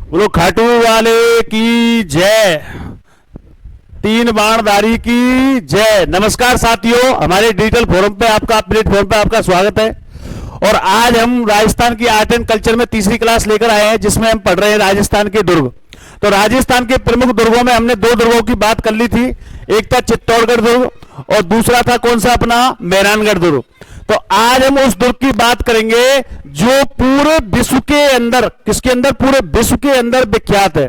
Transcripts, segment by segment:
बोलो खाटू वाले की जय, तीन बाणधारी की जय। नमस्कार साथियों, हमारे डिजिटल फोरम पे आपका, प्लेटफॉर्म पे आपका स्वागत है। और आज हम राजस्थान की आर्ट एंड कल्चर में तीसरी क्लास लेकर आए हैं, जिसमें हम पढ़ रहे हैं राजस्थान के दुर्ग। तो राजस्थान के प्रमुख दुर्गों में हमने दो दुर्गों की बात कर ली थी। एक था चित्तौड़गढ़ दुर्ग और दूसरा था कौन सा, अपना मेहरानगढ़ दुर्ग। तो आज हम उस दुर्ग की बात करेंगे जो पूरे विश्व के अंदर, किसके अंदर, पूरे विश्व के अंदर विख्यात है।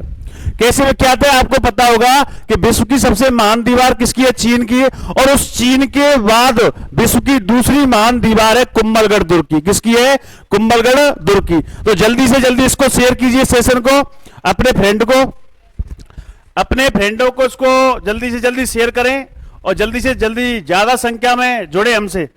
कैसे विख्यात है? आपको पता होगा कि विश्व की सबसे महान दीवार किसकी है? चीन की। और उस चीन के बाद विश्व की दूसरी महान दीवार है कुंभलगढ़ दुर्ग की। किसकी है? कुंभलगढ़ दुर्ग की। तो जल्दी से जल्दी इसको शेयर कीजिए, सेशन को, अपने फ्रेंडों को इसको जल्दी से जल्दी शेयर करें और जल्दी से जल्दी ज्यादा संख्या में जुड़े हमसे।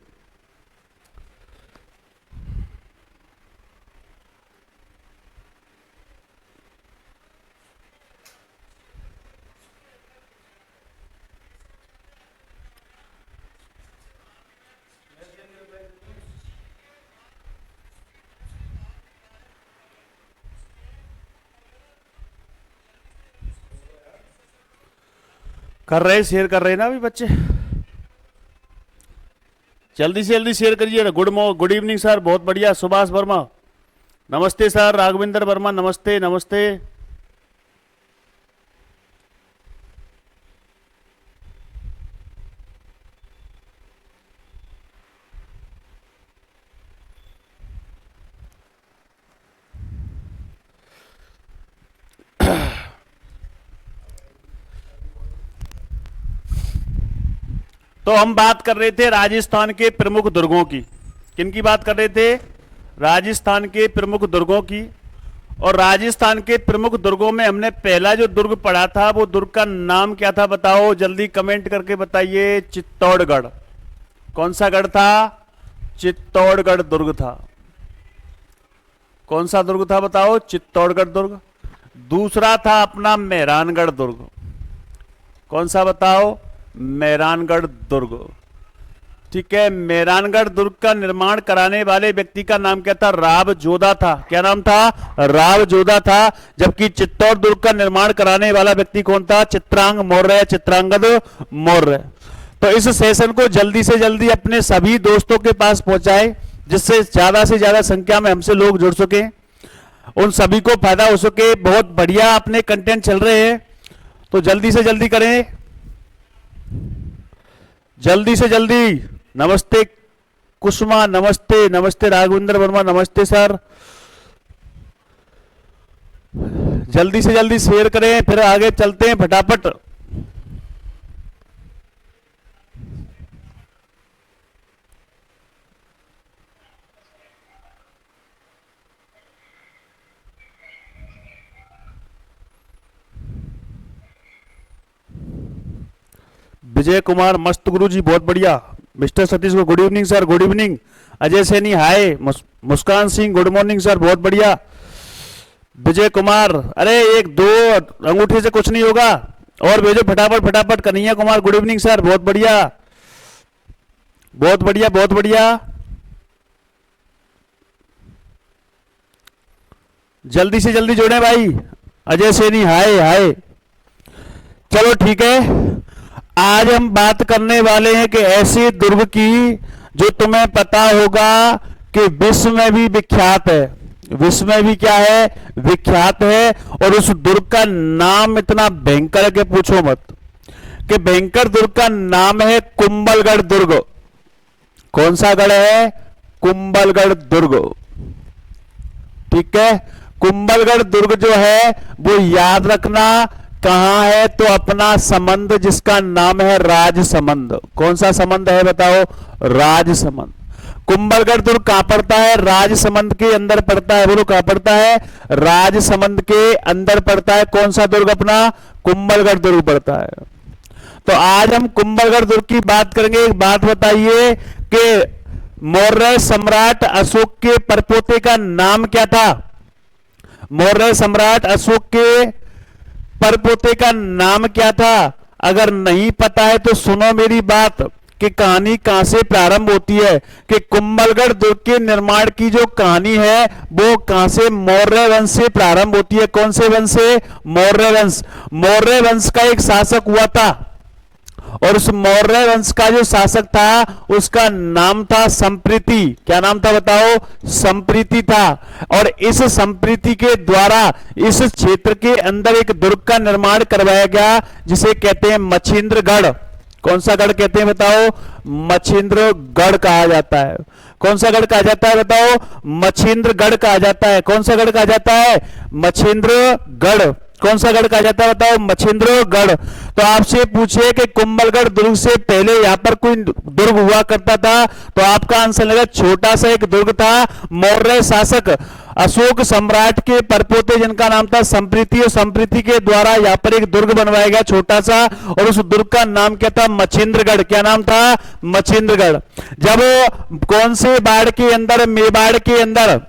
कर रहे, शेयर कर रहे हैं ना अभी बच्चे? जल्दी से जल्दी शेयर करिए। गुड इवनिंग सर, बहुत बढ़िया। सुभाष वर्मा नमस्ते सर। राघविंदर वर्मा नमस्ते नमस्ते। तो हम बात कर रहे थे राजस्थान के प्रमुख दुर्गों की। किन की बात कर रहे थे? राजस्थान के प्रमुख दुर्गों की। और राजस्थान के प्रमुख दुर्गों में हमने पहला जो दुर्ग पढ़ा था, वो दुर्ग का नाम क्या था? बताओ, जल्दी कमेंट करके बताइए। चित्तौड़गढ़। कौन सा गढ़ था? चित्तौड़गढ़ दुर्ग था। कौन सा दुर्ग था बताओ? चित्तौड़गढ़ दुर्ग। दूसरा था अपना मेहरानगढ़ दुर्ग। कौन सा बताओ? मेहरानगढ़ दुर्ग। ठीक है। मेहरानगढ़ दुर्ग का निर्माण कराने वाले व्यक्ति का नाम क्या था? राव जोधा था। क्या नाम था? राव जोधा था। जबकि चित्तौड़ दुर्ग का निर्माण कराने वाला व्यक्ति कौन था? चित्रांग मौर्य, चित्रांगद मौर्य। तो इस सेशन को जल्दी से जल्दी अपने सभी दोस्तों के पास पहुंचाए, जिससे से ज्यादा संख्या में हमसे लोग जुड़ सके, उन सभी को फायदा हो सके। बहुत बढ़िया अपने कंटेंट चल रहे हैं, तो जल्दी से जल्दी करें, जल्दी से जल्दी। नमस्ते कुसुमा, नमस्ते नमस्ते। राघविंदर वर्मा नमस्ते सर। जल्दी से जल्दी शेयर करें, फिर आगे चलते हैं फटाफट। विजय कुमार मस्त गुरु जी, बहुत बढ़िया। मिस्टर सतीश को good evening sir, good evening. Ajay Saini hi. Muskan Singh good morning sir, बहुत बढ़िया। विजय कुमार, अरे एक दो अंगूठे से कुछ नहीं होगा, और भेजो फटाफट फटाफट। Kanhaiya Kumar good evening sir, बहुत बढ़िया बहुत बढ़िया बहुत बढ़िया। जल्दी से जल्दी जोड़े भाई। अजय सैनी हाय हाय। चलो ठीक है, आज हम बात करने वाले हैं कि ऐसे दुर्ग की जो तुम्हें पता होगा कि विश्व में भी विख्यात है। विश्व में भी क्या है? विख्यात है। और उस दुर्ग का नाम इतना भयंकर है कि पूछो मत। कि भयंकर दुर्ग का नाम है कुंभलगढ़ दुर्ग। कौन सा गढ़ है? कुंभलगढ़ दुर्ग। ठीक है। कुंभलगढ़ दुर्ग जो है वो याद रखना कहां है? तो अपना संबंध, जिसका नाम है राजसमंद। कौन सा संबंध है बताओ? राजसमंद। कुंभलगढ़ दुर्ग कहां पड़ता है? राजसमंद के अंदर पड़ता है। बोलो कहां पड़ता है? राजसमंद के अंदर पड़ता है। कौन सा दुर्ग? अपना कुंभलगढ़ दुर्ग पड़ता है। तो आज हम कुंभलगढ़ दुर्ग की बात करेंगे। एक बात बताइए कि मौर्य सम्राट अशोक के परपोते का नाम क्या था? मौर्य सम्राट अशोक के परपोते का नाम क्या था? अगर नहीं पता है तो सुनो मेरी बात। कि कहानी कहां से प्रारंभ होती है, कि कुंभलगढ़ दुर्ग के निर्माण की जो कहानी है वो कहां से, मौर्य वंश से प्रारंभ होती है। कौन से वंश से? मौर्य वंश। मौर्य वंश का एक शासक हुआ था और उस मौर्य वंश का जो शासक था उसका नाम था संप्रीति। क्या नाम था बताओ? संप्रीति था। और इस संप्रीति के द्वारा इस क्षेत्र के अंदर एक दुर्ग का निर्माण करवाया गया जिसे कहते हैं मछिंद्रगढ़। कौन सा गढ़ कहते हैं बताओ? मछिंद्रगढ़ कहा जाता है। कौन सा गढ़ कहा जाता है बताओ? मछिंद्रगढ़ कहा जाता है। कौन सा गढ़ कहा जाता है? मछिंद्रगढ़। कौन सा गढ़ कहा जाता है बताओ? मछिंद्रगढ़। तो आपसे पूछे कि कुंभलगढ़ दुर्ग से पहले यहां पर कोई दुर्ग हुआ करता था, तो आपका आंसर लगा छोटा सा एक दुर्ग था। मौर्य शासक अशोक सम्राट के परपोते जिनका नाम था संप्रीति, और संप्रीति के द्वारा यहां पर एक दुर्ग बनवाया गया छोटा सा, और उस दुर्ग का नाम क्या था? मछिंद्रगढ़। क्या नाम था? मछिंद्रगढ़। जब कौन से बाढ़ के अंदर, मेवाड़ के अंदर,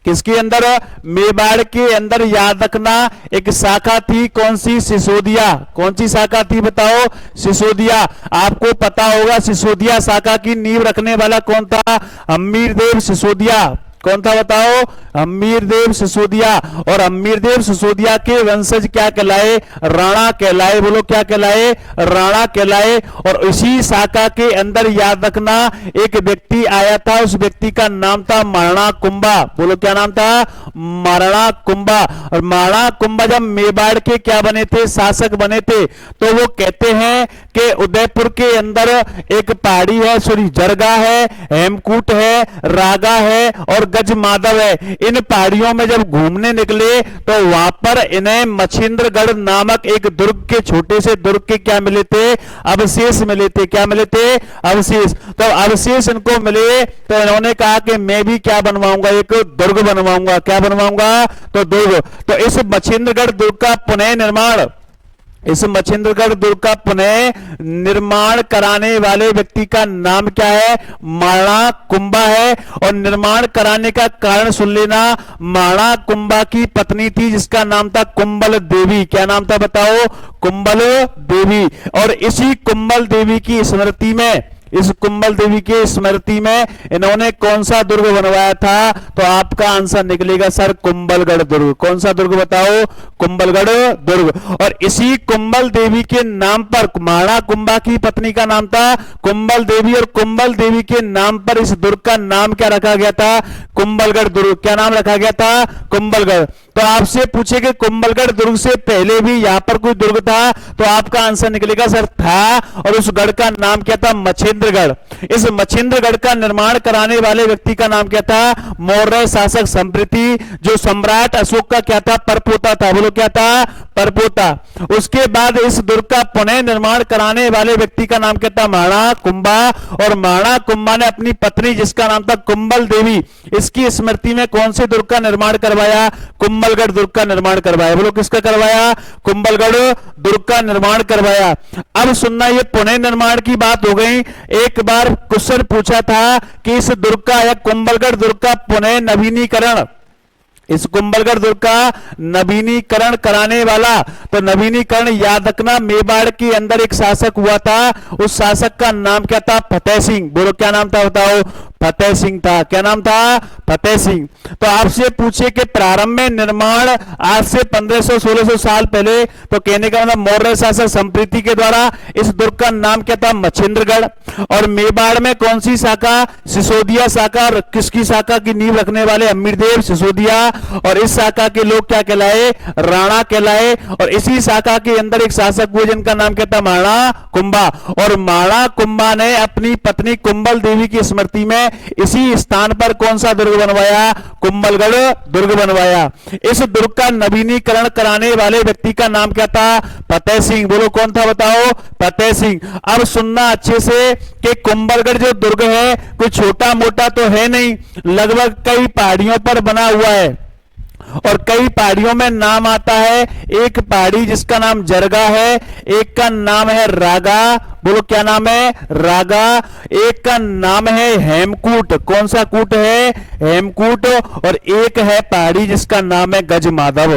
किसके अंदर? मेवाड़ के अंदर, याद रखना एक शाखा थी। कौन सी? सिसोदिया। कौन सी शाखा थी बताओ? सिसोदिया। आपको पता होगा सिसोदिया शाखा की नींव रखने वाला कौन था? हम्मीरदेव सिसोदिया। कौन था बताओ? हम्मीरदेव सिसोदिया। और हम्मीरदेव सिसोदिया के वंशज क्या कहलाए? राणा कहलाए। बोलो क्या कहलाए? राणा कहलाए। और इसी शाखा के अंदर याद रखना एक व्यक्ति आया था, उस व्यक्ति का नाम था महाराणा कुंभा। बोलो क्या नाम था? महाराणा कुंभा। और महाराणा कुंभा जब मेवाड़ के क्या बने थे? शासक बने थे। तो वो कहते हैं कि उदयपुर के अंदर एक पहाड़ी है, सॉरी जरगा है, हेमकूट है, रागा है और गज माधव है। इन पहाड़ियों में जब घूमने निकले तो वहां पर इन्हें मछिंद्रगढ़ नामक एक दुर्ग के, छोटे से दुर्ग के क्या मिले थे? अवशेष मिले थे। क्या मिले थे? अवशेष। तो अवशेष इनको मिले तो इन्होंने कहा कि मैं भी क्या बनवाऊंगा? एक दुर्ग बनवाऊंगा। क्या बनवाऊंगा? तो दुर्ग। तो इस मछिंद्रगढ़ दुर्ग का पुनः निर्माण, इस मछिंद्रगढ़ दुर्ग का पुनः निर्माण कराने वाले व्यक्ति का नाम क्या है? महाराणा कुंभा है। और निर्माण कराने का कारण सुन लेना, महाराणा कुंभा की पत्नी थी जिसका नाम था कुंभल देवी। क्या नाम था बताओ? कुंभल देवी। और इसी कुंभल देवी की स्मृति में, इस कुंभल देवी की स्मृति में इन्होंने कौन सा दुर्ग बनवाया था? तो आपका आंसर निकलेगा सर कुंभलगढ़ दुर्ग। कौन सा दुर्ग बताओ? कुंभलगढ़ दुर्ग। और इसी कुंभल देवी के नाम पर, महाराणा कुंभा की पत्नी का नाम था कुंभल देवी, और कुंभल देवी के नाम पर इस दुर्ग का नाम क्या रखा गया था? कुंभलगढ़ दुर्ग। क्या नाम रखा गया था? कुंभलगढ़। तो आपसे पूछे कि कुंभलगढ़ दुर्ग से पहले भी यहां पर कोई दुर्ग था, तो आपका आंसर निकलेगा सर था, और उस गढ़ का नाम क्या था? मछिंद्रगढ़। इस मछिंद्रगढ़ का निर्माण कराने वाले व्यक्ति का नाम क्या था? मौर्य शासक संप्रीति, जो सम्राट अशोक का क्या था? परपोता था। बोलो क्या था? परपोता। उसके बाद इस दुर्ग का पुनः निर्माण कराने वाले व्यक्ति का नाम क्या था? महाराणा कुंभा। और महाराणा कुंभा ने अपनी पत्नी जिसका नाम था कुंभल देवी, इसकी स्मृति में कौन से दुर्ग का निर्माण करवाया? कुंभलगढ़ दुर्ग का निर्माण करवाया। बोलो किसका करवाया? कुंभलगढ़ दुर्ग का निर्माण करवाया। अब सुनना, ये पुनः निर्माण की बात हो गई। एक बार क्वेश्चन पूछा था कि इस दुर्ग का या कुंभलगढ़ दुर्ग का पुनः नवीनीकरण, इस कुंभलगढ़ दुर्ग का नवीनीकरण कराने वाला, तो नवीनीकरण याद रखना मेवाड़ के अंदर एक शासक हुआ था, उस शासक का नाम क्या था? फतेह सिंह। बोलो क्या नाम था बताओ? फतेह सिंह था। क्या नाम था? फतेह सिंह। तो आपसे पूछे कि प्रारंभ में निर्माण आज से 1500-1600 साल पहले, तो कहने का मतलब मौर्य शासक संप्रीति के द्वारा इस दुर्ग का नाम क्या था? मछिंद्रगढ़। और मेवाड़ में कौन सी शाखा? सिसोदिया शाखा। किसकी शाखा की नींव रखने वाले? हम्मीरदेव सिसोदिया। और इस शाखा के लोग क्या कहलाए? राणा कहलाए। और इसी शाखा के अंदर एक शासक हुए जिनका नाम क्या था? महाराणा कुंभा। और महाराणा कुंभा ने अपनी पत्नी कुंभल देवी की स्मृति में इसी स्थान पर कौन सा दुर्ग बनवाया? कुंभलगढ़ दुर्ग बनवाया। इस दुर्ग का नवीनीकरण कराने वाले व्यक्ति का नाम क्या था? फतेह सिंह। बोलो कौन था बताओ? फतेह सिंह। अब सुनना अच्छे से कि कुंभलगढ़ जो दुर्ग है कोई छोटा मोटा तो है नहीं, लगभग कई पहाड़ियों पर बना हुआ है। और कई पहाड़ियों में नाम आता है। एक पहाड़ी जिसका नाम जरगा है, एक का नाम है रागा, बोलो क्या नाम है, रागा। एक का नाम है हेमकूट, कौन सा कूट है, हेमकूट। और एक है पहाड़ी जिसका नाम है गजमाधव,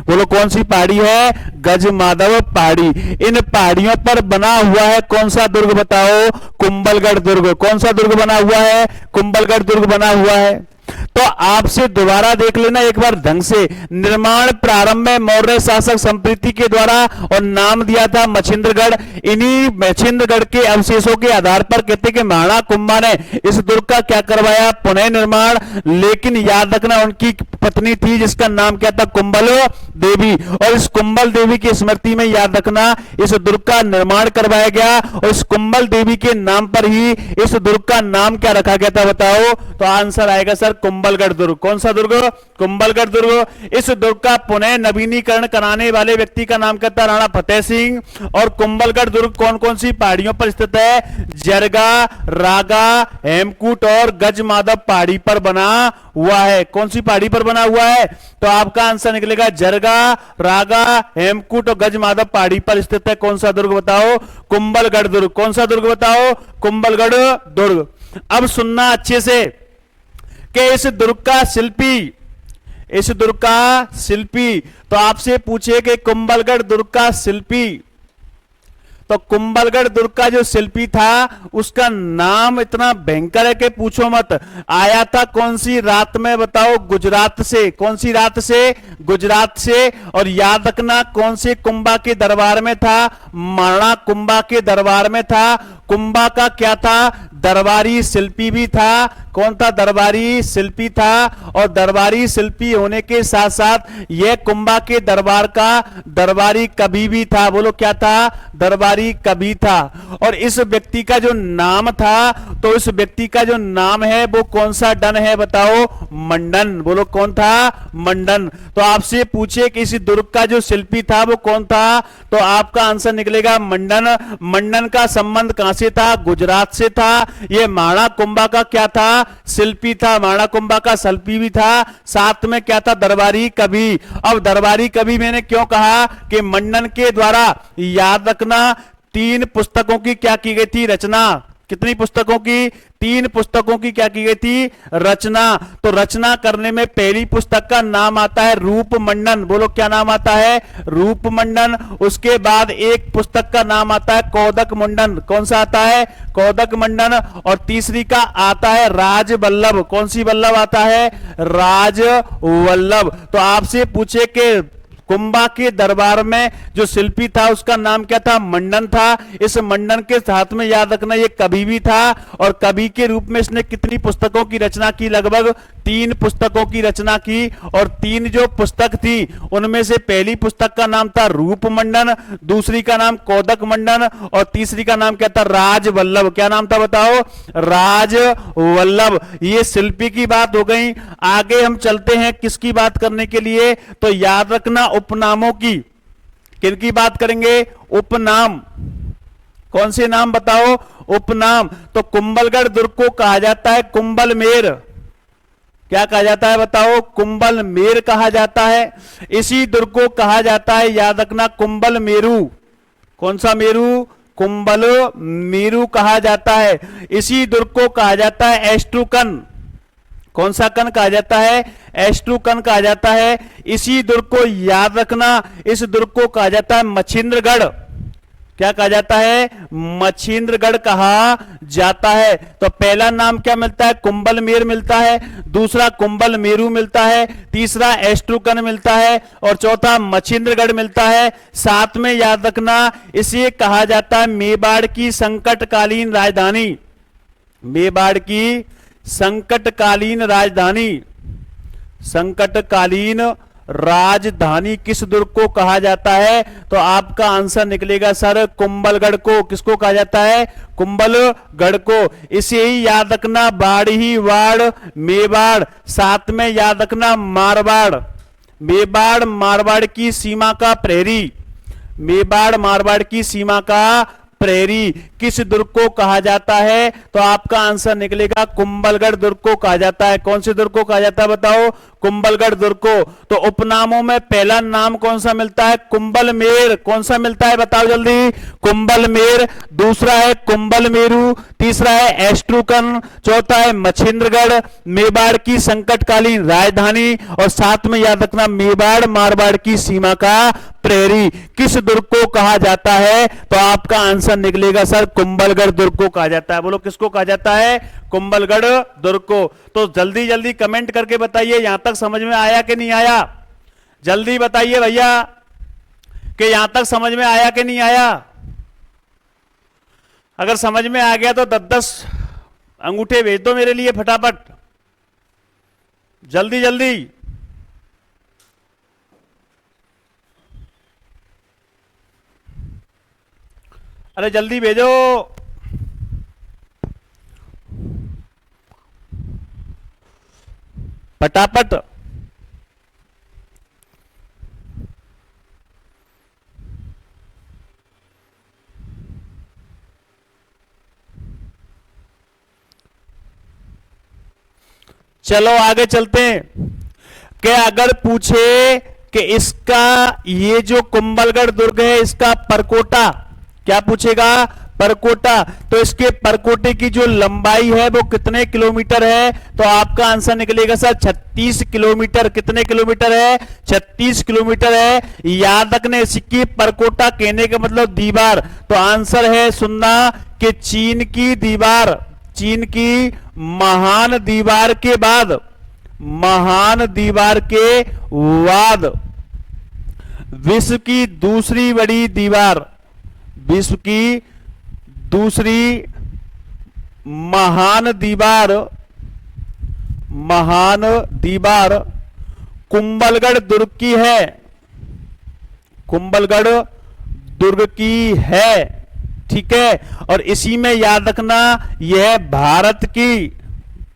बोलो कौन सी पहाड़ी है, गजमाधव पहाड़ी। इन पहाड़ियों पर बना हुआ है कौन सा दुर्ग बताओ, कुंभलगढ़ दुर्ग। कौन सा दुर्ग बना हुआ है, कुंभलगढ़ दुर्ग बना हुआ है। तो आपसे दोबारा देख लेना एक बार ढंग से। निर्माण प्रारंभ में मौर्य शासक संप्रीति के द्वारा और नाम दिया था मछिंद्रगढ़। इन्हीं मछिंद्रगढ़ के अवशेषों के आधार पर कहते कि महाराणा कुंभा ने इस दुर्ग का क्या करवाया, पुनः निर्माण। लेकिन याद रखना उनकी पत्नी थी जिसका नाम क्या था, कुंभल देवी। और इस कुंभल देवी की स्मृति में याद रखना इस दुर्ग का निर्माण करवाया गया। और इस कुंभल देवी के नाम पर ही इस दुर्ग का नाम क्या रखा गया था बताओ। तो आंसर आएगा सर कुंभलगढ़ दुर्ग। कौन सा दुर्ग, कुंभलगढ़ दुर्ग। इस दुर्ग का पुनः नवीनीकरण कराने वाले व्यक्ति का नाम क्या था, राणा फतेह सिंह। और कुंभलगढ़ दुर्ग कौन कौन सी पहाड़ियों पर स्थित है, जरगा, रागा, हेमकूट और गजमाधव पहाड़ी पर बना हुआ है। कौन सी पहाड़ी पर बना हुआ है, तो आपका आंसर निकलेगा जरगा, रागा, हेमकूट और गजमाधव पहाड़ी पर स्थित है। कौन सा दुर्ग बताओ, कुंभलगढ़ दुर्ग। कौन सा दुर्ग बताओ, कुंभलगढ़ दुर्ग। अब सुनना अच्छे से कि इस दुर्ग का शिल्पी, इस दुर्ग का शिल्पी, तो आपसे पूछे कि कुंभलगढ़ दुर्ग का शिल्पी, तो कुंभलगढ़ दुर्ग का जो शिल्पी था उसका नाम इतना भयंकर है कि पूछो मत। आया था कौन सी रात में बताओ, गुजरात से। कौन सी रात से, गुजरात से। और याद रखना कौन से कुंभा के दरबार में था, महाराणा कुंभा के दरबार में था। कुंभा का क्या था, दरबारी शिल्पी भी था। कौन था, दरबारी शिल्पी था। और दरबारी शिल्पी होने के साथ साथ यह कुंभा के दरबार का दरबारी कवि भी था। बोलो क्या था, दरबारी कवि था। और इस व्यक्ति का जो नाम था, तो इस व्यक्ति का जो नाम है वो कौन सा डन है बताओ, मंडन। बोलो कौन था, मंडन। तो आपसे पूछे कि इस दुर्ग का जो शिल्पी था वो कौन था, तो आपका आंसर निकलेगा मंडन। मंडन का संबंध कहां से था, गुजरात से था। ये महाराणा कुंभा का क्या था, शिल्पी था। महाराणा कुंभा का शिल्पी भी था, साथ में क्या था, दरबारी कवि। अब दरबारी कवि मैंने क्यों कहा कि मंडन के द्वारा, याद रखना 3 पुस्तकों की क्या की गई थी, रचना। कितनी पुस्तकों की, 3 पुस्तकों की क्या की गई थी, रचना। तो रचना करने में पहली पुस्तक का नाम आता है रूपमंडन। बोलो क्या नाम आता है, रूपमंडन। उसके बाद एक पुस्तक का नाम आता है कौदक मंडन। कौन सा आता है, कौदक मंडन। और तीसरी का आता है राजवल्लभ। कौन सी वल्लभ आता है, राजवल्लभ। तो आपसे पूछे कि कुंभा के दरबार में जो शिल्पी था उसका नाम क्या था, मंडन था। इस मंडन के साथ में याद रखना ये कवि भी था। और कवि के रूप में इसने कितनी पुस्तकों की रचना की, लगभग 3 पुस्तकों की रचना की। और 3 जो पुस्तक थी उनमें से पहली पुस्तक का नाम था रूपमंडन, दूसरी का नाम कौदक मंडन और तीसरी का नाम क्या था, राजवल्लभ। क्या नाम था बताओ, राजवल्लभ। ये शिल्पी की बात हो गई। आगे हम चलते हैं किसकी बात करने के लिए, तो याद रखना उपनामों की। किनकी बात करेंगे, उपनाम। कौन से नाम बताओ, उपनाम। तो कुंभलगढ़ दुर्ग को कहा जाता है कुंभलमेर। क्या कहा जाता है बताओ, कुंभलमेर कहा जाता है। इसी दुर्ग को कहा जाता है, याद रखना, कुंभलमेरु। कौन सा मेरु, कुंभलमेरु कहा जाता है। इसी दुर्ग को कहा जाता है एस्ट्रुकन। कौन सा कन कहा जाता है, एस्ट्रुकन कहा जाता है। इसी दुर्ग को याद रखना, इस दुर्ग को कहा जाता है मछिंद्रगढ़। क्या कहा जाता है, मछिंद्रगढ़ कहा जाता है। तो पहला नाम क्या मिलता है, कुंभलमेर मिलता है, दूसरा कुंभलमेरु मिलता है, तीसरा एस्ट्रुकन मिलता है और चौथा मछिंद्रगढ़ मिलता है। साथ में याद रखना इसे कहा जाता है मेवाड़ की संकटकालीन राजधानी। मेवाड़ की संकटकालीन राजधानी, संकटकालीन राजधानी किस दुर्ग को कहा जाता है, तो आपका आंसर निकलेगा सर कुंभलगढ़ को। किसको कहा जाता है, कुंभलगढ़ को। इसे ही याद रखना, बाड़ी, वाड़, मेवाड़, साथ में याद रखना मारवाड़। मेवाड़ मारवाड़ की सीमा का प्रहरी, मेवाड़ मारवाड़ की सीमा का प्रहरी किस दुर्ग को कहा जाता है? तो आपका आंसर निकलेगा कुंभलगढ़ दुर्ग को कहा जाता है। कौन से दुर्ग को कहा जाता है बताओ? कुंभलगढ़ दुर्ग को। तो उपनामों में पहला नाम कौन सा मिलता है? कुंभलमेर। कौन सा मिलता है बताओ जल्दी? कुंभलमेर। दूसरा है कुंभलमेरु, तीसरा है एस्ट्रुकन, चौथा है मछिंद्रगढ़, मेवाड़ की संकटकालीन राजधानी, और साथ में याद रखना मेवाड़ मारवाड़ की सीमा का प्रहरी किस दुर्ग को कहा जाता है? तो आपका आंसर निकलेगा सर कुंभलगढ़ दुर्ग को कहा जाता है। बोलो किसको कहा जाता है? कुंभलगढ़ दुर्ग को। तो जल्दी जल्दी कमेंट करके बताइए यहां तक समझ में आया कि नहीं आया? जल्दी बताइए भैया कि यहां तक समझ में आया कि नहीं आया। अगर समझ में आ गया तो 10-10 अंगूठे भेज दो मेरे लिए फटाफट, जल्दी जल्दी। अरे जल्दी भेजो। फटाफट। चलो आगे चलते हैं। क्या अगर पूछे कि इसका ये जो कुंभलगढ़ दुर्ग है इसका परकोटा, क्या पूछेगा? परकोटा। तो इसके परकोटे की जो लंबाई है वो कितने किलोमीटर है? तो आपका आंसर निकलेगा सर 36 किलोमीटर। कितने किलोमीटर है? 36 किलोमीटर है। याद रखने इसकी परकोटा कहने का मतलब दीवार। तो आंसर है सुनना कि चीन की दीवार, चीन की महान दीवार के बाद, महान दीवार के बाद विश्व की दूसरी बड़ी दीवार, विश्व की दूसरी महान दीवार, महान दीवार कुंभलगढ़ दुर्ग की है। कुंभलगढ़ दुर्ग की है, ठीक है। और इसी में याद रखना यह भारत की,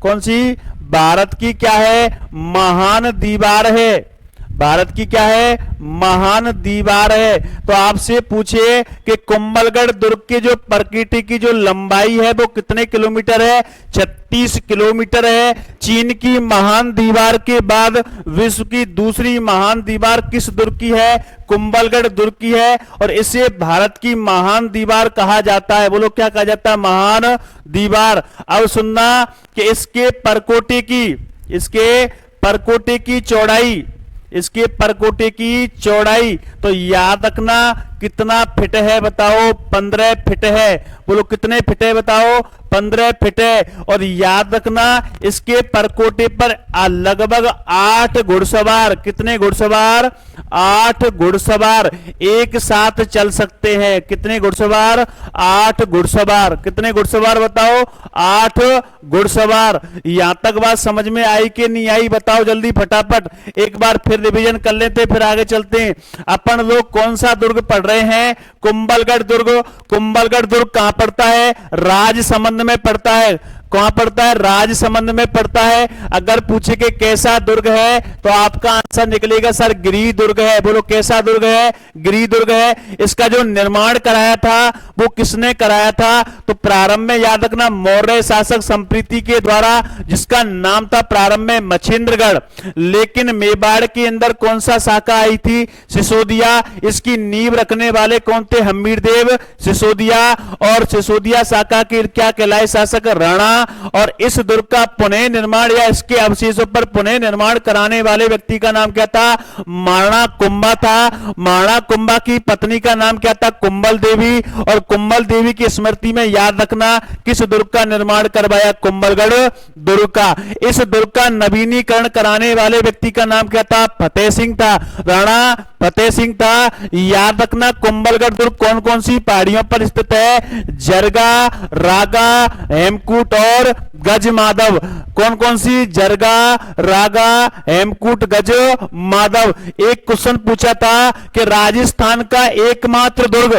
कौन सी? भारत की क्या है? महान दीवार है। भारत की क्या है? महान दीवार है। तो आपसे पूछे कि कुंभलगढ़ दुर्ग के जो प्रकृति की जो लंबाई है वो कितने किलोमीटर है? 36 किलोमीटर है। चीन की महान दीवार के बाद विश्व की दूसरी महान दीवार किस दुर्ग की है? कुंभलगढ़ दुर्ग की है। और इसे भारत की महान दीवार कहा जाता है। बोलो क्या कहा जाता है? महान दीवार। अब सुनना कि इसके परकोटे की, इसके परकोटे की चौड़ाई, इसके परकोटे की चौड़ाई तो याद रखना कितना फिट है बताओ? 15 फिट है। बोलो कितने फिट है बताओ? 15 फिट है। और याद रखना इसके परकोटे पर लगभग 8 घुड़सवार, कितने घुड़सवार? 8 घुड़सवार एक साथ चल सकते हैं। कितने घुड़सवार? 8 घुड़सवार। कितने घुड़सवार बताओ? 8 घुड़सवार। यहां तक बात समझ में आई कि नहीं आई बताओ जल्दी फटाफट। एक बार फिर रिवीजन कर लेते फिर आगे चलते हैं। अपन लोग कौन सा दुर्ग पढ़ रहे हैं? कुंभलगढ़ दुर्ग। कुंभलगढ़ दुर्ग कहां पड़ता है? राजसमंद में पड़ता है। कहां पड़ता है? राजसमंद में पड़ता है। अगर पूछे कि कैसा दुर्ग है तो आपका आंसर निकलेगा सर गिरि दुर्ग है। बोलो कैसा दुर्ग है? गिरि दुर्ग है। इसका जो निर्माण कराया था वो किसने कराया था? तो प्रारंभ में याद रखना मौर्य शासक संप्रीति के द्वारा, जिसका नाम था प्रारंभ में मछिंद्रगढ़। लेकिन मेवाड़ के अंदर कौन सा शाखा आई थी? सिसोदिया। इसकी नींव रखने वाले कौन थे? हमीरदेव सिसोदिया। और सिसोदिया शाखा के क्या कहलाए शासक? राणा। और इस दुर्ग का पुनः निर्माण या इसके अवशेषों पर पुनः निर्माण कराने वाले व्यक्ति का नाम क्या था? महाराणा कुंभा था। महाराणा कुंभा की पत्नी का नाम क्या था? कुंभल देवी। और कुंभल देवी की स्मृति में याद रखना किस दुर्ग का निर्माण करवाया? कुंभलगढ़ दुर्ग का। इस दुर्ग का नवीनीकरण कराने वाले व्यक्ति का नाम क्या था? फतेह सिंह था। राणा फतेह सिंह था। याद रखना कुंभलगढ़ दुर्ग कौन कौन सी पहाड़ियों पर स्थित है? जरगा, रागा, हेमकूट और गज माधव। कौन कौन सी? जरगा, रागा, हेमकूट, गज माधव। एक क्वेश्चन पूछा था कि राजस्थान का एकमात्र दुर्ग,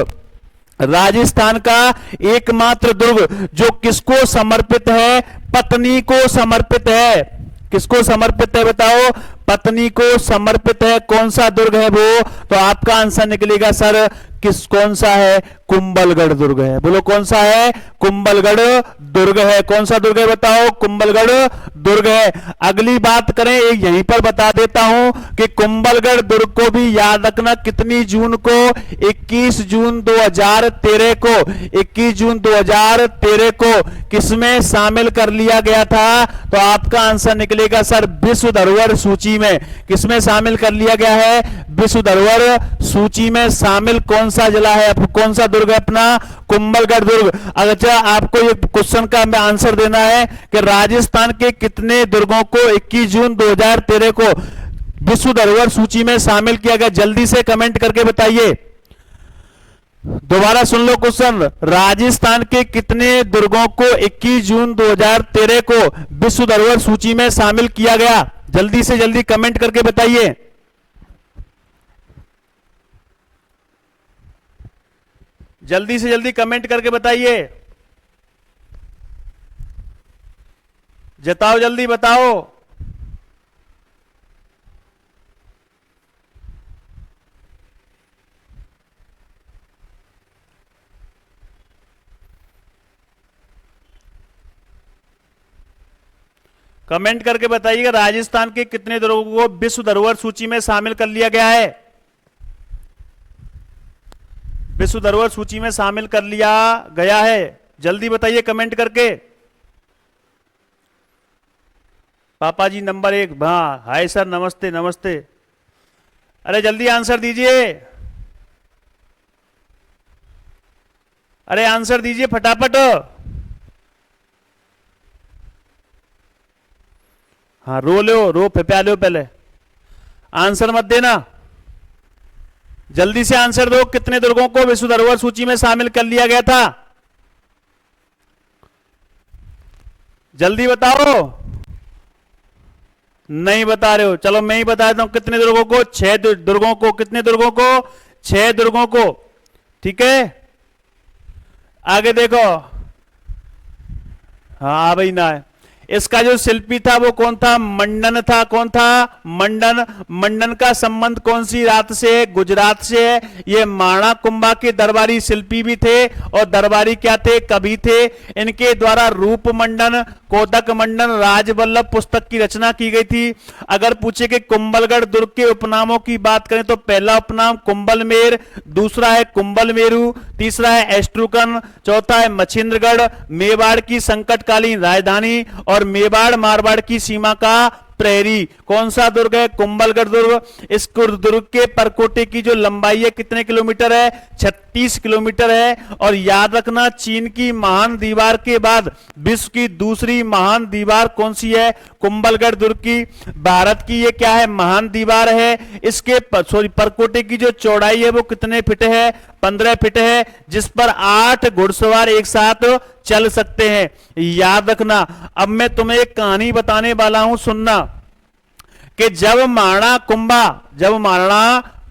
राजस्थान का एकमात्र दुर्ग जो किसको समर्पित है? पत्नी को समर्पित है। किसको समर्पित है बताओ? पत्नी को समर्पित है। कौन सा दुर्ग है वो? तो आपका आंसर निकलेगा सर कौन सा है? कुंभलगढ़ दुर्ग है। बोलो कौन सा है? कुंभलगढ़ दुर्ग है। कौन सा दुर्ग है बताओ? कुंभलगढ़ दुर्ग है। अगली बात करें, एक यहीं पर बता देता हूं कि कुंभलगढ़ दुर्ग को भी याद रखना कितनी जून को? 21 जून 2013 को, 21 जून 2013 को किसमें शामिल कर लिया गया था? तो आपका आंसर निकलेगा सर विश्व धरोहर सूची में। किसमें शामिल कर लिया गया है? विश्व धरोहर सूची में शामिल कौन सा जिला है? कौन सा दुर्ग है अपना? कुंभलगढ़ दुर्ग। अच्छा, आपको ये क्वेश्चन का आंसर देना है कि राजस्थान के कितने दुर्गों को 21 जून 2013 को विश्व धरोहर सूची में शामिल किया गया? जल्दी से कमेंट करके बताइए। दोबारा सुन लो क्वेश्चन, राजस्थान के कितने दुर्गों को 21 जून 2013 को विश्व धरोहर सूची में शामिल किया गया? जल्दी से जल्दी कमेंट करके बताइए। जल्दी से जल्दी कमेंट करके बताइए। जताओ, जल्दी बताओ। कमेंट करके बताइएगा राजस्थान के कितने दुर्गों को विश्व धरोहर सूची में शामिल कर लिया गया है? विश्व धरोहर सूची में शामिल कर लिया गया है। जल्दी बताइए कमेंट करके। पापा जी नंबर 1, हाँ, हाय सर, नमस्ते नमस्ते। अरे जल्दी आंसर दीजिए, अरे आंसर दीजिए फटाफट। हाँ, रो प्या लो, पहले आंसर मत देना, जल्दी से आंसर दो। कितने दुर्गों को विश्व धरोहर सूची में शामिल कर लिया गया था? जल्दी बताओ। नहीं बता रहे हो, चलो मैं ही बता देता हूं। कितने दुर्गों को? 6 दुर्गों को। कितने दुर्गों को? 6 दुर्गों को। ठीक है, आगे देखो। हाँ भाई ना है। इसका जो शिल्पी था वो कौन था? मंडन था। कौन था? मंडन। मंडन का संबंध कौन सी रात से है? गुजरात से है। ये माणा कुंभा के दरबारी शिल्पी भी थे और दरबारी क्या थे? कवि थे। इनके द्वारा रूप मंडन, कोदक मंडन, राजवल्लभ पुस्तक की रचना की गई थी। अगर पूछे कि कुंभलगढ़ दुर्ग के उपनामों की बात करें तो पहला उपनाम कुंभलमेर, दूसरा है कुंभलमेरु, तीसरा है एस्ट्रुकन, चौथा है मछिंद्रगढ़, मेवाड़ की संकटकालीन राजधानी और मेवाड़ मारवाड़ की सीमा का प्रहरी। कौन सा दुर्ग है? कुंभलगढ़ दुर्ग। इस दुर्ग के परकोटे की जो लंबाई है कितने किलोमीटर है? 36 किलोमीटर है। और याद रखना, चीन की महान दीवार के बाद विश्व की दूसरी महान दीवार कौन सी है? कुंभलगढ़ दुर्ग की। भारत की ये क्या है? महान दीवार है। इसके परकोटे की जो चौड़ाई है वो कितने फीट है? 15 फीट है, जिस पर 8 घुड़सवार एक साथ चल सकते हैं। याद रखना। अब मैं तुम्हें एक कहानी बताने वाला हूं, सुनना, कि जब माणा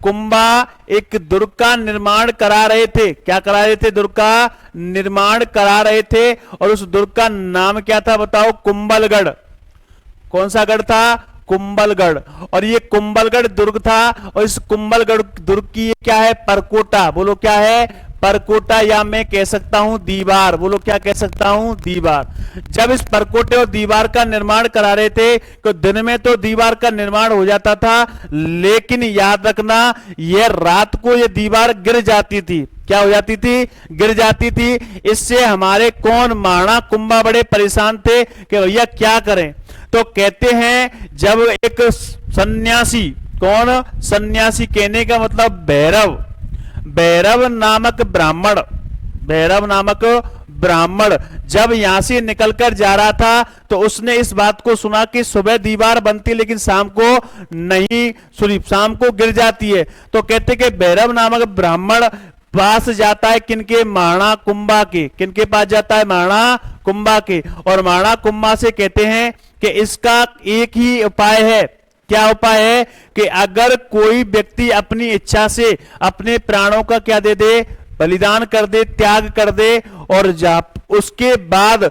कुंभा एक दुर्ग का निर्माण करा रहे थे। क्या करा रहे थे? दुर्ग का निर्माण करा रहे थे। और उस दुर्ग का नाम क्या था बताओ? कुंभलगढ़। कौन सा गढ़ था? कुंभलगढ़। और ये कुंभलगढ़ दुर्ग था। और इस कुंभलगढ़ दुर्ग की ये क्या है? परकोटा। बोलो क्या है? परकोटा, या मैं कह सकता हूं दीवार। बोलो क्या कह सकता हूं? दीवार। जब इस परकोटे और दीवार का निर्माण करा रहे थे तो दिन में तो दीवार का निर्माण हो जाता था, लेकिन याद रखना, यह रात को यह दीवार गिर जाती थी। क्या हो जाती थी? गिर जाती थी। इससे हमारे कौन? माणा कुंभा बड़े परेशान थे कि भैया क्या करें। तो कहते हैं जब एक सन्यासी, कौन? सन्यासी कहने का मतलब भैरव नामक ब्राह्मण जब यहां से निकलकर जा रहा था तो उसने इस बात को सुना कि सुबह दीवार बनती लेकिन शाम को नहीं, शाम को गिर जाती है। तो कहते कि भैरव नामक ब्राह्मण पास जाता है किनके? माणा कुंभा के। किनके पास जाता है? माणा कुंभा के। और माणा कुंभा से कहते हैं कि इसका एक ही उपाय है। क्या उपाय है? कि अगर कोई व्यक्ति अपनी इच्छा से अपने प्राणों का क्या दे दे? बलिदान कर दे, त्याग कर दे, और उसके बाद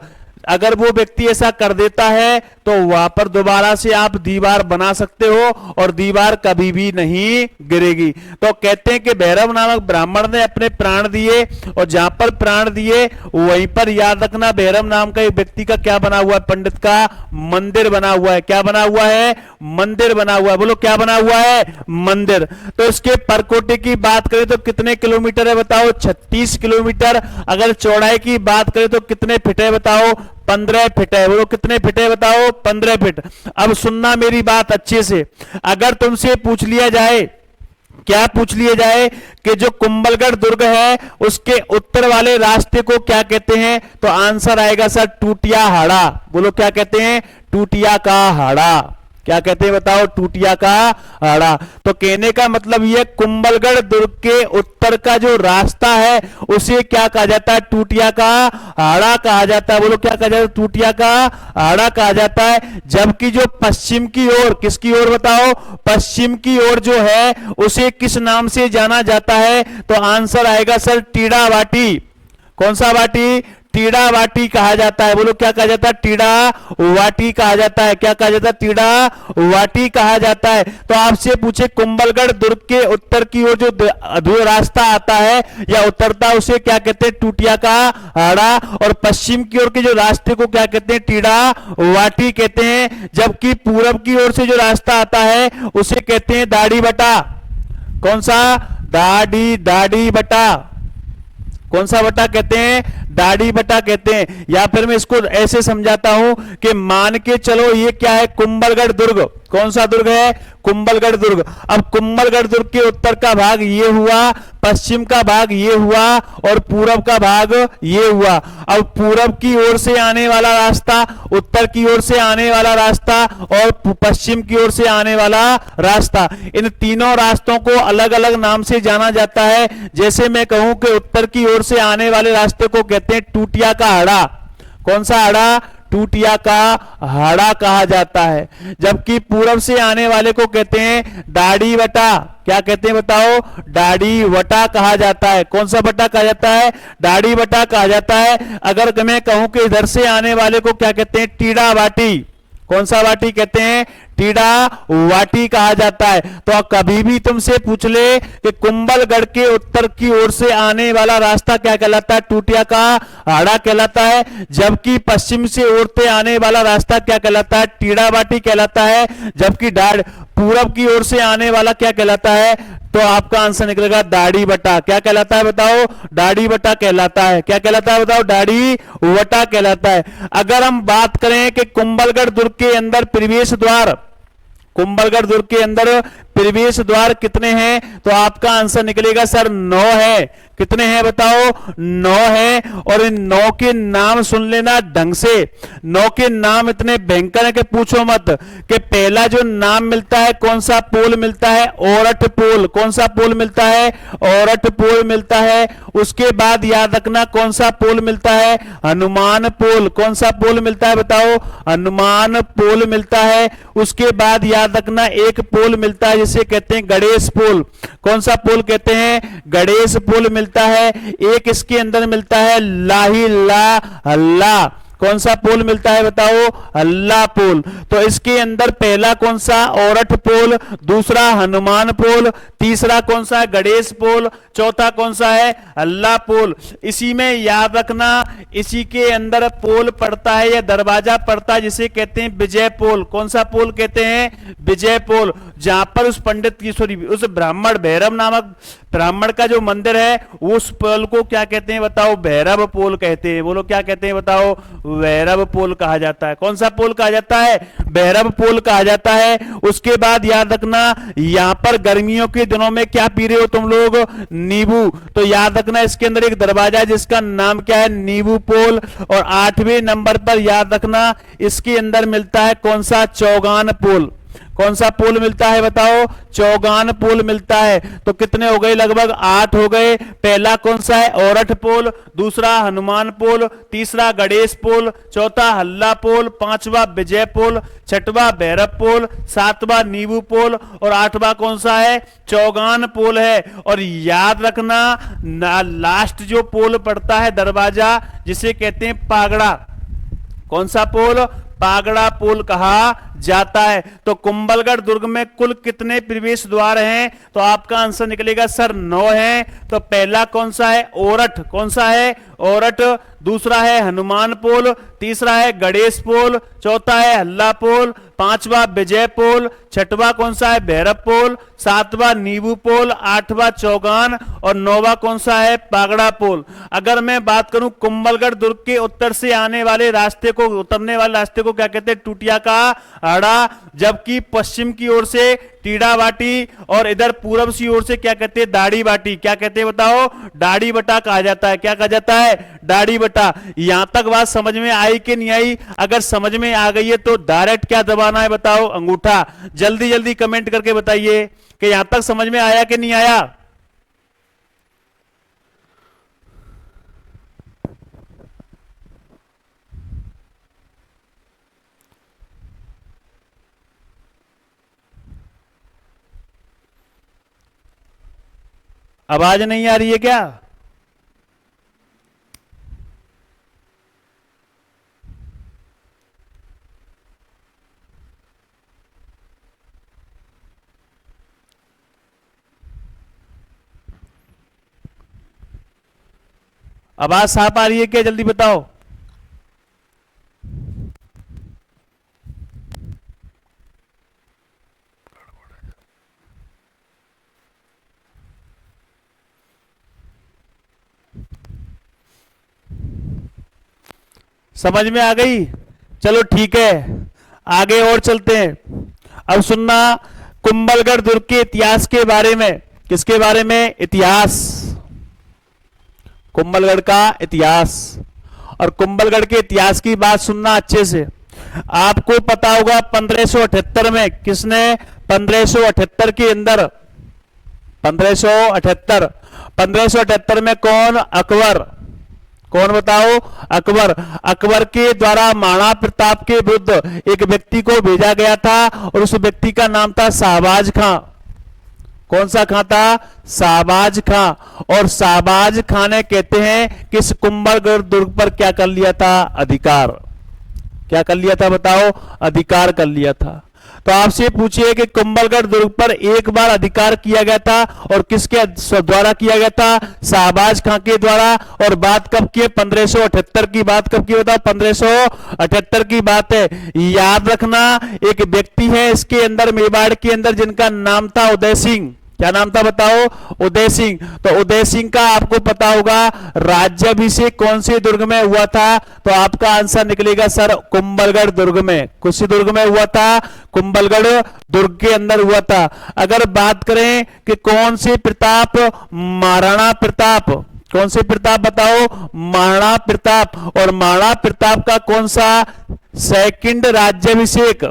अगर वो व्यक्ति ऐसा कर देता है तो वहां पर दोबारा से आप दीवार बना सकते हो और दीवार कभी भी नहीं गिरेगी। तो कहते हैं कि भैरव नामक ब्राह्मण ने अपने प्राण दिए और जहां पर प्राण दिए वहीं पर याद रखना भैरव नाम का एक व्यक्ति का क्या बना हुआ है, पंडित का मंदिर बना हुआ है। क्या बना हुआ है? मंदिर बना हुआ है। बोलो क्या बना हुआ है? मंदिर। तो इसके परकोटे की बात करें तो कितने किलोमीटर है बताओ? 36 किलोमीटर। अगर चौड़ाई की बात करें तो कितने फीट है बताओ? 15 फीट है। बोलो कितने फीट है बताओ? 15 फीट। अब सुनना मेरी बात अच्छे से। अगर तुमसे पूछ लिया जाए, क्या पूछ लिया जाए कि जो कुंभलगढ़ दुर्ग है उसके उत्तर वाले रास्ते को क्या कहते हैं, तो आंसर आएगा सर टूटिया हाड़ा। बोलो क्या कहते हैं? टूटिया का हाड़ा। क्या कहते हैं बताओ? टूटिया का हाड़ा। तो कहने का मतलब यह कुंभलगढ़ दुर्ग के उत्तर का जो रास्ता है उसे क्या कहा जाता है? टूटिया का हाड़ा कहा जाता है। बोलो क्या कहा जाता है? टूटिया का हाड़ा कहा जाता है। जबकि जो पश्चिम की ओर, किसकी ओर बताओ? पश्चिम की ओर जो है उसे किस नाम से जाना जाता है, तो आंसर आएगा सर टीड़ा वाटी। कौन सा वाटी? टीड़ा वाटी कहा जाता है। बोलो क्या कहा जाता है? टीड़ा वाटी कहा जाता है। क्या कहा जाता है? टीड़ा वाटी कहा जाता है। तो आपसे पूछे कुंभलगढ़ दुर्ग के उत्तर की ओर जो रास्ता आता है या उतरता है उसे क्या कहते हैं? टूटिया का हाड़ा। और पश्चिम की ओर के जो रास्ते को क्या कहते हैं? टीड़ा वाटी कहते हैं। जबकि पूरब की ओर से जो रास्ता आता है उसे कहते हैं दाढ़ी बटा। कौन सा? दाढ़ी बटा। कौन सा बटा कहते हैं? दाढ़ी बटा कहते हैं। या फिर मैं इसको ऐसे समझाता हूं कि मान के चलो ये क्या है? कुंभलगढ़ दुर्ग। कौन सा दुर्ग है? कुंभलगढ़ दुर्ग। अब कुंभलगढ़ दुर्ग के उत्तर का भाग ये हुआ, पश्चिम का भाग ये हुआ और पूरब का भाग ये हुआ। अब पूरब की ओर से आने वाला रास्ता, उत्तर की ओर से आने वाला रास्ता और पश्चिम की ओर से आने वाला रास्ता, इन तीनों रास्तों को अलग अलग नाम से जाना जाता है। जैसे मैं कहूं कि उत्तर की ओर से आने वाले रास्ते को कहते हैं टूटिया का हाड़ा। कौन सा हाड़ा? टूटिया का हाड़ा कहा जाता है। जबकि पूरब से आने वाले को कहते हैं दाढ़ी वटा। क्या कहते हैं बताओ? दाढ़ी वटा कहा जाता है। कौन सा बटा कहा जाता है? दाढ़ी वटा कहा जाता है। अगर मैं कहूं कि इधर से आने वाले को क्या कहते हैं? टीड़ा वाटी। कौन सा वाटी कहते हैं? टीड़ा वाटी कहा जाता है। तो कभी भी तुमसे पूछ ले कि कुंभलगढ़ के उत्तर की ओर से आने वाला रास्ता क्या कहलाता है? टूटिया का हाड़ा कहलाता है। जबकि पश्चिम से ओरते आने वाला रास्ता क्या कहलाता है? टीड़ा वाटी कहलाता है। जबकि पूरब की ओर से आने वाला क्या कहलाता है? तो आपका आंसर निकलेगा दाढ़ी बटा। क्या कहलाता है बताओ? दाढ़ी बटा कहलाता है। क्या कहलाता है बताओ? दाढ़ी वटा कहलाता है। अगर हम बात करें कि कुंभलगढ़ दुर्ग के अंदर प्रवेश द्वार, कुंभलगढ़ दुर्ग के अंदर प्रवेश द्वार कितने हैं, तो आपका आंसर निकलेगा सर 9 है। कितने हैं बताओ? 9 है। और इन 9 के नाम सुन लेना ढंग से। 9 के नाम इतने भयंकर है कि पूछो मत। कि पहला जो नाम मिलता है, कौन सा पोल मिलता है? औरठ पोल। कौन सा पोल मिलता है? औरठ पोल मिलता है। उसके बाद याद रखना कौन सा पोल मिलता है? हनुमान पोल। कौन सा पोल मिलता है बताओ? हनुमान पोल मिलता है। उसके बाद याद रखना एक पोल मिलता है जिसे कहते हैं गणेश पोल। कौन सा पोल कहते हैं? गणेश पोल मिलता है। एक इसके अंदर मिलता है लाही ला हल्ला। कौन सा पोल मिलता है बताओ? हल्ला पोल। तो इसके अंदर पहला कौन सा? औरठ पोल। दूसरा हनुमान पोल। तीसरा कौन सा है? गणेश पोल। चौथा कौन सा है? हल्ला पोल। इसी में याद रखना, इसी के अंदर पोल पड़ता है या दरवाजा पड़ता है जिसे कहते हैं विजय पोल। कौन सा पोल कहते हैं? विजय पोल। जहां पर उस पंडित की उस ब्राह्मण भैरव नामक ब्राह्मण का जो मंदिर है उस पोल को क्या कहते हैं बताओ? भैरव पोल कहते हैं। बोलो क्या कहते हैं बताओ? भैरव पोल कहा जाता है। कौन सा पोल कहा जाता है? भैरव पोल कहा जाता है। उसके बाद याद रखना, यहां पर गर्मियों के दिनों में क्या पी रहे हो तुम लोग? नींबू। तो याद रखना इसके अंदर एक दरवाजा है जिसका नाम क्या है? नींबू पोल। और 8वें नंबर पर याद रखना इसके अंदर मिलता है कौन सा? चौगान पोल। कौन सा पोल मिलता है बताओ? चौगान पोल मिलता है। तो कितने हो गए? लगभग 8 हो गए। पहला कौन सा है? औरठ पोल। दूसरा हनुमान पोल। तीसरा गणेश पोल। चौथा हल्ला पोल। पांचवा विजय पोल। छठवां भैरव पोल। सातवां नींबू पोल। और 8वां कौन सा है? चौगान पोल है। और याद रखना लास्ट जो पोल पड़ता है दरवाजा जिसे कहते हैं पागड़ा। कौन सा पोल? पागड़ा पुल कहा जाता है। तो कुंभलगढ़ दुर्ग में कुल कितने प्रवेश द्वार हैं? तो आपका आंसर निकलेगा सर 9 है। तो पहला कौन सा है? ओरठ। कौन सा है? ओरठ। दूसरा है हनुमान पोल, तीसरा है गणेश पोल, चौथा है हल्ला पोल, पांचवा विजय पोल, छठवा कौन सा है? भैरव पोल, सातवां नींबू पोल, आठवां चौगान और नौवां कौन सा है? पागड़ा पोल। अगर मैं बात करूं कुंभलगढ़ दुर्ग के उत्तर से आने वाले रास्ते को, उतरने वाले रास्ते को क्या कहते हैं? टूटिया का आड़ा। जबकि पश्चिम की ओर से टीड़ा बाटी और इधर पूर्व की ओर से क्या कहते हैं? दाढ़ी बाटी। क्या कहते हैं बताओ? दाढ़ी बटा कहा जाता है। क्या कहा जाता है? दाढ़ी बटा। यहां तक बात समझ में आई कि नहीं आई? अगर समझ में आ गई है तो डायरेक्ट क्या दबाना है बताओ? अंगूठा। जल्दी जल्दी कमेंट करके बताइए कि यहां तक समझ में आया कि नहीं आया। आवाज नहीं आ रही है क्या? आवाज साफ आ रही है क्या? जल्दी बताओ। समझ में आ गई? चलो ठीक है, आगे और चलते हैं। अब सुनना कुंभलगढ़ दुर्ग के इतिहास के बारे में। किसके बारे में? इतिहास। कुंभलगढ़ का इतिहास। और कुंभलगढ़ के इतिहास की बात सुनना अच्छे से। आपको पता होगा 1578 में किसने, 1578 के अंदर, 1578 में कौन? अकबर। कौन बताओ? अकबर। अकबर के द्वारा महाराणा प्रताप के विरुद्ध एक व्यक्ति को भेजा गया था और उस व्यक्ति का नाम था शाहबाज खां। कौन सा खां था? शाहबाज खां। और शाहबाज खां ने कहते हैं कि इस कुंभलगढ़ दुर्ग पर क्या कर लिया था? अधिकार। क्या कर लिया था बताओ? अधिकार कर लिया था। तो आपसे पूछिए कि कुंभलगढ़ दुर्ग पर एक बार अधिकार किया गया था और किसके द्वारा किया गया था? शाहबाज खां के द्वारा। और बात कब की है? 1578 की बात कब की बताओ? 1578 की बात है। याद रखना, एक व्यक्ति है इसके अंदर, मेवाड़ के अंदर, जिनका नाम था उदय सिंह। क्या नाम था बताओ? उदय सिंह। तो उदय सिंह का आपको पता होगा राज्याभिषेक कौन से दुर्ग में हुआ था? तो आपका आंसर निकलेगा सर कुंभलगढ़ दुर्ग में। किस दुर्ग में हुआ था? कुंभलगढ़ दुर्ग के अंदर हुआ था। अगर बात करें कि कौन से प्रताप? महाराणा प्रताप। कौन से प्रताप बताओ? महाराणा प्रताप। और महाराणा प्रताप का कौन सा सेकंड राज्याभिषेक,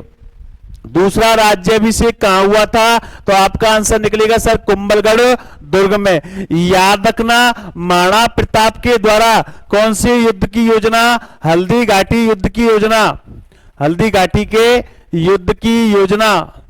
दूसरा राज्याभिषेक कहां हुआ था? तो आपका आंसर निकलेगा सर कुंभलगढ़ दुर्ग में। याद रखना, महाराणा प्रताप के द्वारा कौन से युद्ध की योजना? हल्दी घाटी युद्ध की योजना। हल्दी घाटी के युद्ध की योजना,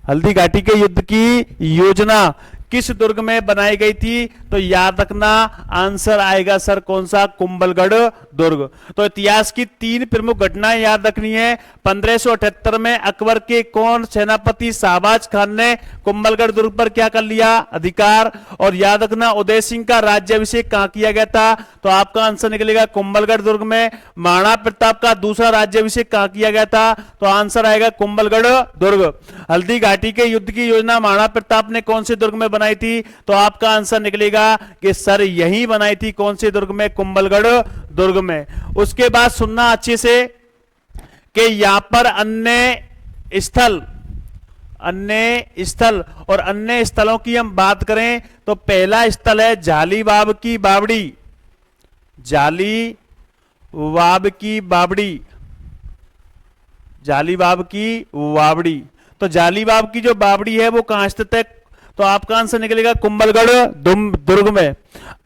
हल्दी घाटी के युद्ध की योजना किस दुर्ग में बनाई गई थी? तो याद रखना, आंसर आएगा सर कौन सा? कुंभलगढ़ दुर्ग। तो इतिहास की 3 प्रमुख घटनाएं याद रखनी है। 1578 में अकबर के कौन सेनापति शाहबाज खान ने कुंभलगढ़ दुर्ग पर क्या कर लिया? अधिकार। और याद रखना, उदय सिंह का राज्याभिषेक कहां किया गया था? तो आपका आंसर निकलेगा कुंभलगढ़ दुर्ग में। महाराणा प्रताप का दूसरा राज्याभिषेक कहां किया गया था? तो आंसर आएगा कुंभलगढ़ दुर्ग। हल्दी घाटी के युद्ध की योजना महाराणा प्रताप ने कौन से दुर्ग में बनाई थी? तो आपका आंसर निकलेगा कि सर यही बनाई थी। कौन से दुर्ग में? कुंभलगढ़ दुर्ग में। उसके बाद सुनना अच्छे से कि यहां पर अन्य स्थल, अन्य स्थल और अन्य स्थलों की हम बात करें तो पहला स्थल है जालीबाब की बावड़ी। जालीबाब की बावड़ी, जालीबाब की बावड़ी। तो जालीबाब की जो बावड़ी है वो कहां स्थित है? तो आपका आंसर निकलेगा कुंभलगढ़ दुर्ग में।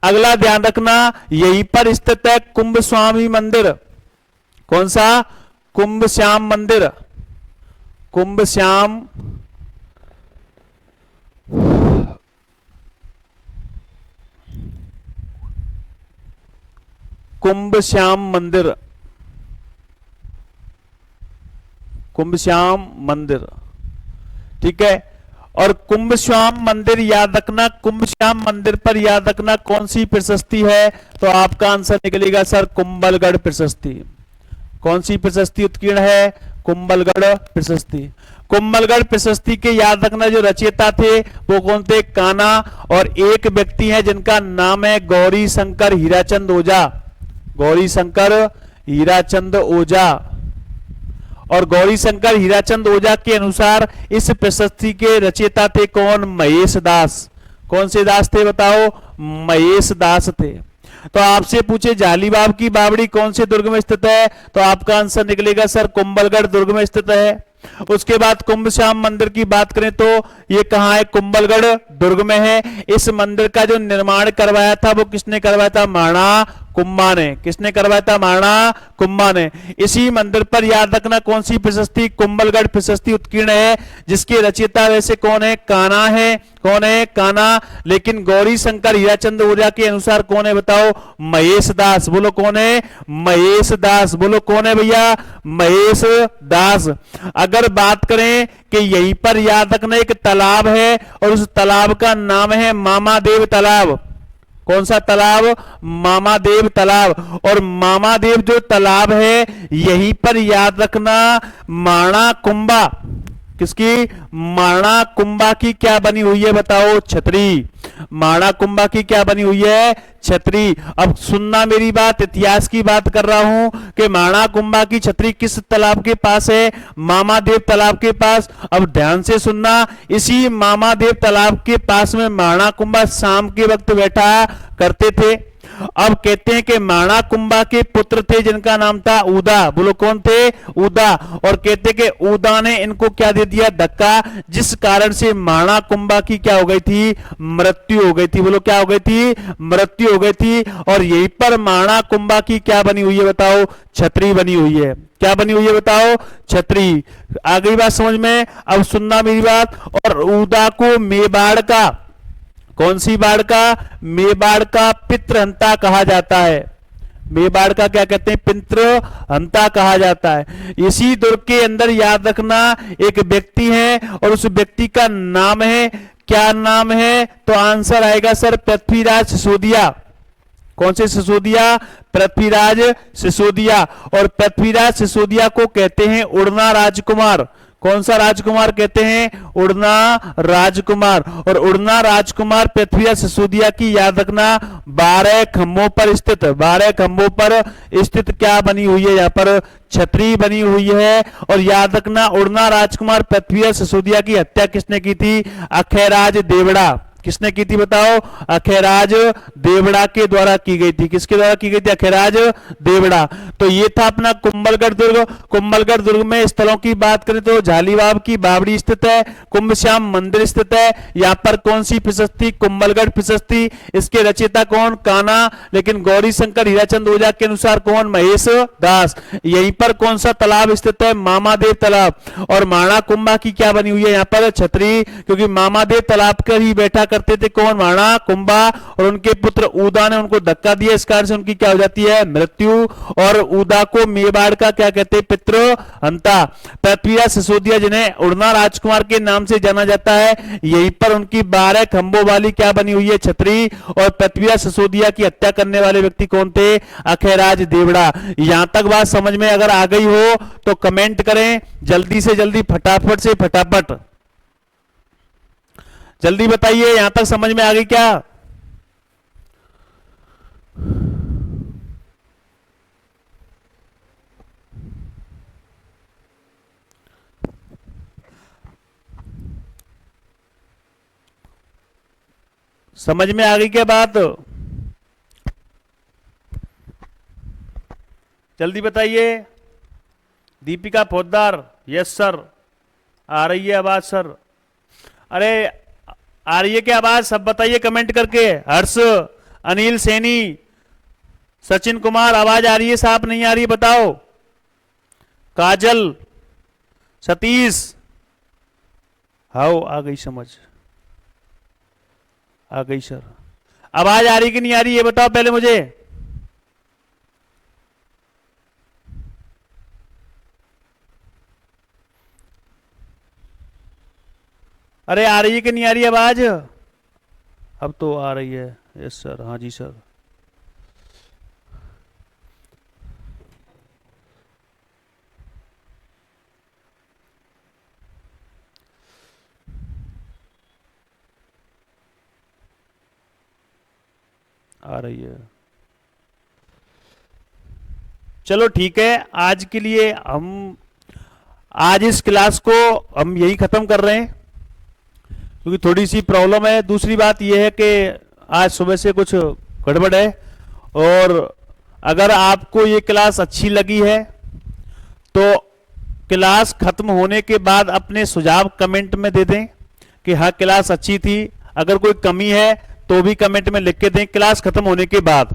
अगला ध्यान रखना, यहीं पर स्थित है कुंभ स्वामी मंदिर। कौन सा? कुंभ श्याम मंदिर। कुंभ श्याम, कुंभ श्याम मंदिर। कुंभश्याम मंदिर, ठीक है। और कुंभश्याम मंदिर याद रखना, कुंभश्याम मंदिर पर याद रखना कौन सी प्रशस्ति है, तो आपका आंसर निकलेगा सर कुंभलगढ़ प्रशस्ति। कौन सी प्रशस्ति उत्कीर्ण है, कुंभलगढ़ प्रशस्ति। कुंभलगढ़ प्रशस्ति के याद रखना जो रचयिता थे वो कौन थे, कान्हा, और एक व्यक्ति है जिनका नाम है गौरी शंकर हीराचंद ओझा, गौरी शंकर हीराचंद ओझा। और गौरी शंकर हीराचंद ओझा के अनुसार इस प्रशस्ति के रचयिता थे कौन, महेश दास। कौन से दास थे बताओ, महेश दास थे। तो आपसे पूछे जालीबाग की बावड़ी कौन से दुर्ग में स्थित है, तो आपका आंसर निकलेगा सर कुंभलगढ़ दुर्ग में स्थित है। उसके बाद कुंभश्याम मंदिर की बात करें तो ये कहां है, कुंभलगढ़ दुर्ग में है। इस मंदिर का जो निर्माण करवाया था वो किसने करवाया था, महाराणा कुंभा ने। किसने करवाया था, महाराणा कुंभा ने। इसी मंदिर पर याद रखना कौन सी प्रशस्ति, कुंभलगढ़ प्रशस्ति उत्कीर्ण है, जिसके रचयिता वैसे कौन है, कान्हा है। कौन है, कान्हा। लेकिन गौरी शंकर हीराचंद ओझा के अनुसार कौन है बताओ, महेश दास। बोलो कौन है, महेश दास। बोलो कौन है भैया, महेश दास। अगर बात करें कि यहीं पर याद रखना एक तालाब है और उस तालाब का नाम है मामादेव तालाब। कौन सा तालाब, मामादेव तालाब। और मामादेव जो तालाब है यहीं पर याद रखना महाराणा कुंभा, किसकी, महाराणा कुंभा की क्या बनी हुई है बताओ, छतरी। महाराणा कुंभा की क्या बनी हुई है, छतरी। अब सुनना मेरी बात, इतिहास की बात कर रहा हूं कि महाराणा कुंभा की छतरी किस तालाब के पास है, मामादेव तालाब के पास। अब ध्यान से सुनना, इसी मामादेव तालाब के पास में महाराणा कुंभा शाम के वक्त बैठा करते थे। अब कहते हैं कि महाराणा कुंभा के पुत्र थे जिनका नाम था उदा। बोलो कौन थे, उदा। और कहते कि उदा ने इनको क्या दे दिया, धक्का, जिस कारण से महाराणा कुंभा की क्या हो गई थी, मृत्यु हो गई थी। बोलो क्या हो गई थी, मृत्यु हो गई थी। और यहीं पर महाराणा कुंभा की क्या बनी हुई है बताओ, छतरी बनी हुई है। क्या बनी हुई है बताओ, छतरी। आ गई बात समझ में। अब सुनना मेरी बात। और उदा को मेवाड़ का, कौन सी बाढ़ का, मेवाड़ का पितृहंता कहा जाता है। मेवाड़ का क्या कहते हैं, पितृहंता कहा जाता है। इसी दुर्ग के अंदर याद रखना एक व्यक्ति है और उस व्यक्ति का नाम है, क्या नाम है, तो आंसर आएगा सर पृथ्वीराज सिसोदिया। कौन से सिसोदिया, पृथ्वीराज सिसोदिया। और पृथ्वीराज सिसोदिया को कहते हैं उड़ना राजकुमार। कौन सा राजकुमार कहते हैं, उड़ना राजकुमार। और उड़ना राजकुमार पृथ्वीराज सिसोदिया की याद रखना 12 खंभों पर स्थित, 12 खंभों पर स्थित क्या बनी हुई है, यहां पर छतरी बनी हुई है। और याद रखना उड़ना राजकुमार पृथ्वीराज सिसोदिया की हत्या किसने की थी, अखैराज देवड़ा। किसने की थी बताओ, अखैराज देवड़ा के द्वारा की गई थी। किसके द्वारा की गई थी, अखैराज देवड़ा। तो ये था अपना कुंभलगढ़ दुर्ग। कुंभलगढ़ दुर्ग में स्थलों की बात करें तो जालीबाग की बावड़ी स्थित है, कुंभश्याम मंदिर स्थित है। यहाँ पर कौन सी प्रशस्ति, कुंभलगढ़ प्रशस्ति। इसके रचयिता कौन, कान्हा। लेकिन गौरी शंकर हीराचंद ओझा के अनुसार कौन, महेश दास। यहीं पर कौन सा तालाब स्थित है, मामादेव तालाब। और महाराणा कुंभा की क्या बनी हुई है यहाँ पर, छतरी। क्योंकि मामादेव तालाब पर ही बैठा करते थे कौन, महाराणा कुंभा। और उनके पुत्र उदा ने उनको धक्का दिया, इस कारण से उनकी क्या हो जाती है, मृत्यु। और उदा को मेवाड़ का क्या कहते हैं, पितृहंता। पृथ्वीराज सिसोदिया जिन्हें उड़ना राजकुमार के नाम से जाना जाता है, यहीं पर उनकी 12 खंभों वाली क्या बनी हुई है, छतरी। और पृथ्वीराज सिसोदिया की हत्या करने वाले व्यक्ति कौन थे, अखैराज देवड़ा। यहां तक बात समझ में अगर आ गई हो तो कमेंट करें जल्दी से जल्दी, फटाफट से फटाफट जल्दी बताइए, यहां तक समझ में आ गई क्या। समझ में आ गई क्या बात, जल्दी बताइए। Deepika Poddar, yes sir. आ रही है आवाज सर, अरे आ रही है क्या आवाज, सब बताइए कमेंट करके। हर्ष, अनिल सैनी, सचिन कुमार, आवाज आ रही है साहब, नहीं आ रही है बताओ। काजल, सतीश, हाउ आ गई समझ, आ गई सर। आवाज आ रही कि नहीं आ रही है बताओ पहले मुझे। अरे आ रही है कि नहीं आ रही आवाज? अब तो आ रही है। यस सर, हाँ जी सर। आ रही है। चलो ठीक है, आज के लिए हम आज इस क्लास को हम यही खत्म कर रहे हैं, क्योंकि थोड़ी सी प्रॉब्लम है। दूसरी बात यह है कि आज सुबह से कुछ गड़बड़ है। और अगर आपको ये क्लास अच्छी लगी है तो क्लास खत्म होने के बाद अपने सुझाव कमेंट में दे दें कि हाँ क्लास अच्छी थी। अगर कोई कमी है तो भी कमेंट में लिख के दें क्लास खत्म होने के बाद।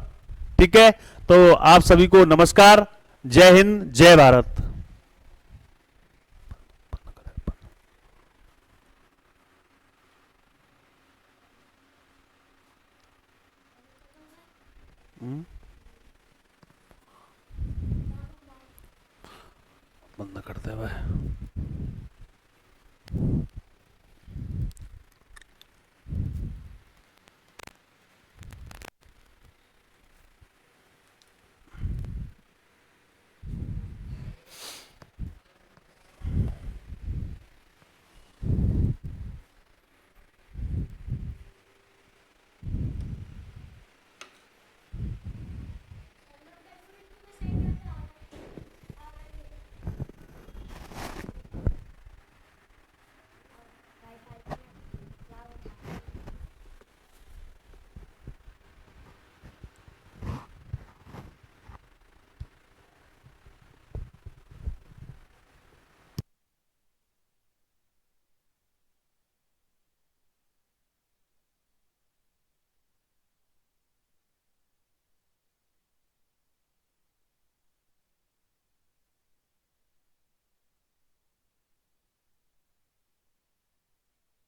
ठीक है, तो आप सभी को नमस्कार, जय हिंद, जय भारत। बंद करते हुए